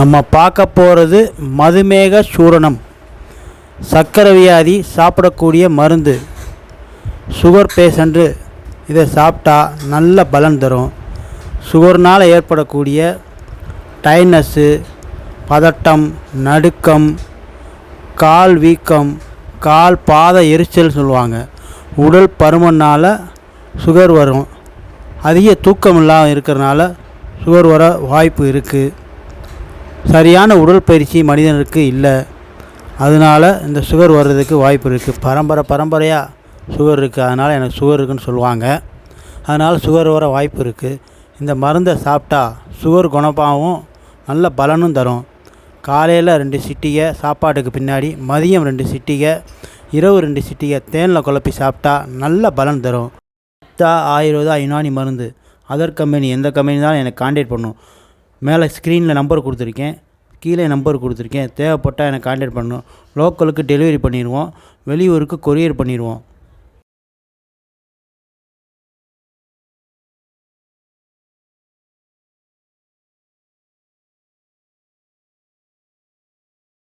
நம்ம பார்க்க போகிறது மதுமேக சூரணம். சர்க்கரை வியாதி சாப்பிடக்கூடிய மருந்து. சுகர் பேஷண்ட்டு இதை சாப்பிட்டா நல்ல பலன் தரும். சுகர்னால் ஏற்படக்கூடிய டைனஸ்ஸு, பதட்டம், நடுக்கம், கால் வீக்கம், கால் பாத எரிச்சல் சொல்லுவாங்க. உடல் பருமனால் சுகர் வரும். அதிக தூக்கம் இல்லாமல் இருக்கிறனால சுகர் வர வாய்ப்பு இருக்குது. சரியான உடற்பயிற்சி மனிதனுக்கு இல்லை, அதனால் இந்த சுகர் வர்றதுக்கு வாய்ப்பு இருக்குது. பரம்பரையாக சுகர் இருக்குது, அதனால் எனக்கு சுகர் இருக்குதுன்னு சொல்லுவாங்க. அதனால் சுகர் வர வாய்ப்பு இருக்குது. இந்த மருந்தை சாப்பிட்டா சுகர் குணமாகவும் நல்ல பலனும் தரும். காலையில் 2 சிட்டிகை சாப்பாட்டுக்கு பின்னாடி, மதியம் 2 சிட்டிகை, இரவு 2 சிட்டிகை தேனில் குழப்பி சாப்பிட்டா நல்ல பலன் தரும். ஆயுர்வேதா யுனானி மருந்து. அதர் கம்பெனி எந்த கம்பெனி தான் எனக்கு கான்டாக்ட் பண்ணும். மேலே ஸ்க்ரீனில் நம்பர் கொடுத்துருக்கேன், கீழே நம்பர் கொடுத்துருக்கேன். தேவைப்பட்டால் எனக்கு கான்டாக்ட் பண்ணணும். லோக்கலுக்கு டெலிவரி பண்ணிடுவோம், வெளியூருக்கு கொரியர் பண்ணிடுவோம்.